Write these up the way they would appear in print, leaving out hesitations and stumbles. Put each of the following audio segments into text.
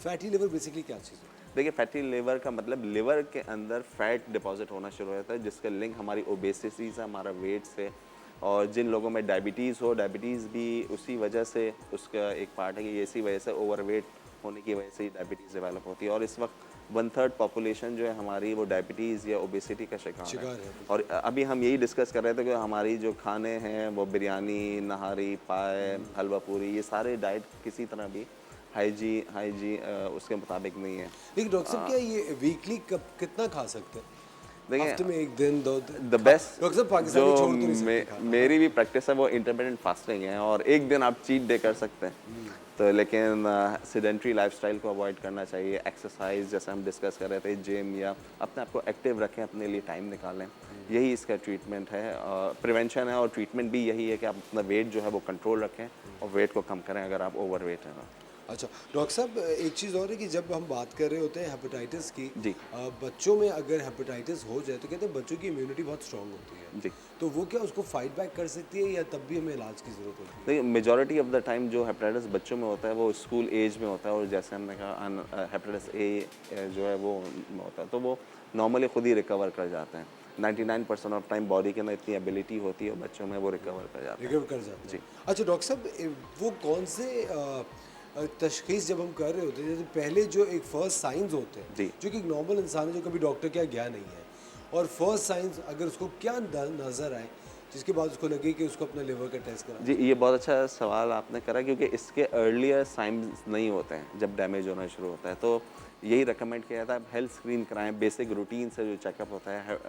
Fatty liver basically क्या चीज़ है? देखिए, फैटी लिवर का मतलब लिवर के अंदर फैट डिपॉजिट होना शुरू हो जाता है, जिसका लिंक हमारी ओबेसिटी से, हमारा वेट से, और जिन लोगों में डायबिटीज़ हो, डायबिटीज़ भी उसी वजह से उसका एक पार्ट है कि इसी वजह से ओवरवेट होने की वजह से ही डायबिटीज़ डेवलप होती है। और इस वक्त 1/3 पॉपुलेशन जो है हमारी वो डायबिटीज़ या ओबेसिटी का शिकार है। शिकार है। और अभी हम यही डिस्कस कर रहे थे कि हमारी जो खाने हैं वो बिरयानी, नहारी, पाए, हलवा पूरी, ये सारे डाइट किसी तरह भी हाइजी उसके मुताबिक नहीं है। लेकिन डॉक्टर साहब क्या ये वीकली कब कितना खा सकते हैं? देखिए, हफ्ते में 1 दिन 2 दिन द डॉक्टर साहब बेस्ट जो पाकिस्तानी छोड़ तो नहीं सकते खाना। मेरी भी प्रैक्टिस है वो इंटरमिटेंट फास्टिंग है, और एक दिन आप चीट डे कर सकते हैं। तो लेकिन सेडेंट्री लाइफस्टाइल को अवॉइड करना चाहिए। एक्सरसाइज जैसे हम डिस्कस कर रहे थे, जिम या अपने आप को एक्टिव रखें, अपने लिए टाइम निकालें, यही इसका ट्रीटमेंट है। प्रिवेंशन है और ट्रीटमेंट भी यही है कि आप अपना वेट जो है वो कंट्रोल रखें और वेट को कम करें अगर आप ओवर वेट हैं। अच्छा डॉक्टर साहब एक चीज़ और है कि जब हम बात कर रहे होते हैं हेपेटाइटिस की, जी बच्चों में अगर हेपेटाइटिस हो जाए तो कहते हैं बच्चों की इम्यूनिटी बहुत स्ट्रांग होती है, जी तो वो क्या उसको फाइट बैक कर सकती है या तब भी हमें इलाज की ज़रूरत होती है? देखिए, मेजॉरिटी ऑफ द टाइम जो हेपेटाइटिस बच्चों में होता है वो स्कूल एज में होता है, और जैसे हमने कहा हेपेटाइटिस ए जो है वो होता है तो वो नॉर्मली खुद ही रिकवर कर जाते हैं। 99% ऑफ टाइम बॉडी के अंदर इतनी एबिलिटी होती है, बच्चों में वो रिकवर कर जाते हैं। रिकवर कर जाते जी हैं। अच्छा डॉक्टर साहब वो कौन से तशखीस जब हम कर रहे होते हैं, जैसे पहले जो एक फर्स्ट साइंस होते हैं जी जो कि एक नॉर्मल इंसान है जो कभी डॉक्टर के यहाँ गया नहीं है, और फर्स्ट साइंस अगर उसको क्या नज़र आए जिसके बाद उसको लगे कि उसको अपना लिवर का टेस्ट करा। जी, ये बहुत अच्छा सवाल आपने करा, क्योंकि इसके अर्लियर साइंस नहीं होते हैं जब डैमेज होना शुरू होता है। तो यही रिकमेंड किया जाता है, आप हेल्थ स्क्रीन कराएं, बेसिक रूटीन से जो चेकअप होता है,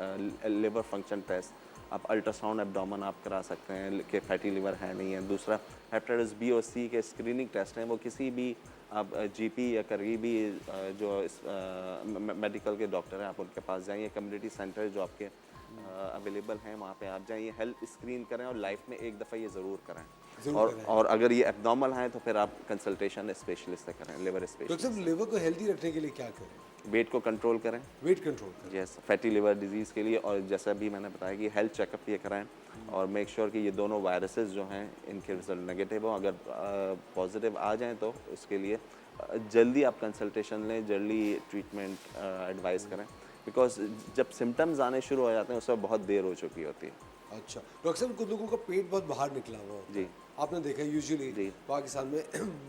लिवर फंक्शन टेस्ट, आप अल्ट्रासाउंड एब्डोमेन आप करा सकते हैं कि फैटी लिवर है नहीं है। दूसरा, हेपेटाइटिस बी और सी के स्क्रीनिंग टेस्ट हैं, वो किसी भी आप जीपी या करीबी जो मेडिकल के डॉक्टर हैं आप उनके पास जाइए, कम्युनिटी सेंटर जो आपके अवेलेबल हैं वहाँ पे आप जाइए, हेल्थ स्क्रीन करें और लाइफ में एक दफ़ा ये ज़रूर करें। जरूर करें। और अगर ये एब्नॉर्मल है तो फिर आप कंसल्टेशन स्पेशलिस्ट से करें, लिवर डॉक्टर स्पेशलिस्ट साहब से। लिवर को हेल्दी रखने के लिए क्या करें? वेट को कंट्रोल करें, वेट कंट्रोल करें। यस, फैटी लिवर डिजीज़ के लिए। और जैसा भी मैंने बताया कि हेल्थ चेकअप ये कराएं, और मेक श्योर कि ये दोनों वायरसेस जो हैं इनके रिजल्ट नेगेटिव हो। अगर पॉजिटिव आ जाएं तो उसके लिए जल्दी आप कंसल्टेशन लें, जल्दी ट्रीटमेंट एडवाइस करें, बिकॉज जब सिम्टम्स आने शुरू हो जाते हैं उस वक्त बहुत देर हो चुकी होती है। अच्छा डॉक्टर साहब कुछ लोगों का पेट बहुत बाहर निकला हुआ होता जी है, आपने देखा यूजुअली जी पाकिस्तान में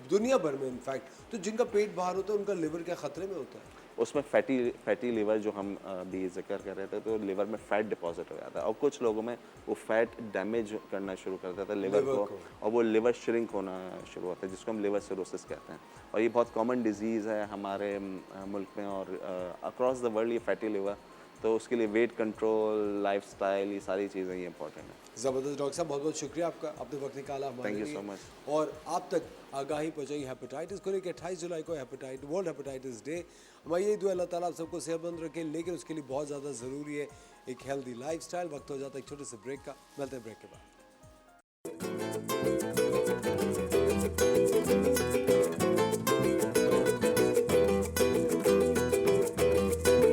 दुनिया भर में इनफैक्ट, तो जिनका पेट बाहर होता है उनका लिवर क्या खतरे में होता है? उसमें फैटी लिवर जो हम भी जिक्र कर रहे थे, तो लिवर में फ़ैट डिपॉजिट हो जाता है, और कुछ लोगों में वो फैट डैमेज करना शुरू कर देता है लिवर को, और वो लिवर श्रिंक होना शुरू होता है, जिसको हम लिवर सिरोसिस कहते हैं। और ये बहुत कॉमन डिजीज़ है हमारे मुल्क में, और अक्रॉस द वर्ल्ड ये फैटी लिवर। तो उसके लिए वेट कंट्रोल, लाइफस्टाइल, ये सारी चीज़ें ही इंपॉर्टेंट हैं। ज़बरदस्त डॉक्टर साहब, बहुत बहुत शुक्रिया आपका, आपने वक्त निकाला हमारे थैंक यू लिए सो मच। और आप तक आगाही पहुँचाई हेपेटाइटिस को लेकर। 28 जुलाई को वर्ल्ड हेपेटाइटिस डे। हमारी यही दुआ अल्लाह ताला आप सबको सेहतमंद रखे, लेकिन उसके लिए बहुत ज़्यादा ज़रूरी है एक हेल्दी लाइफस्टाइल। वक्त हो जाता है एक छोटे से ब्रेक का, मिलते हैं ब्रेक के बाद।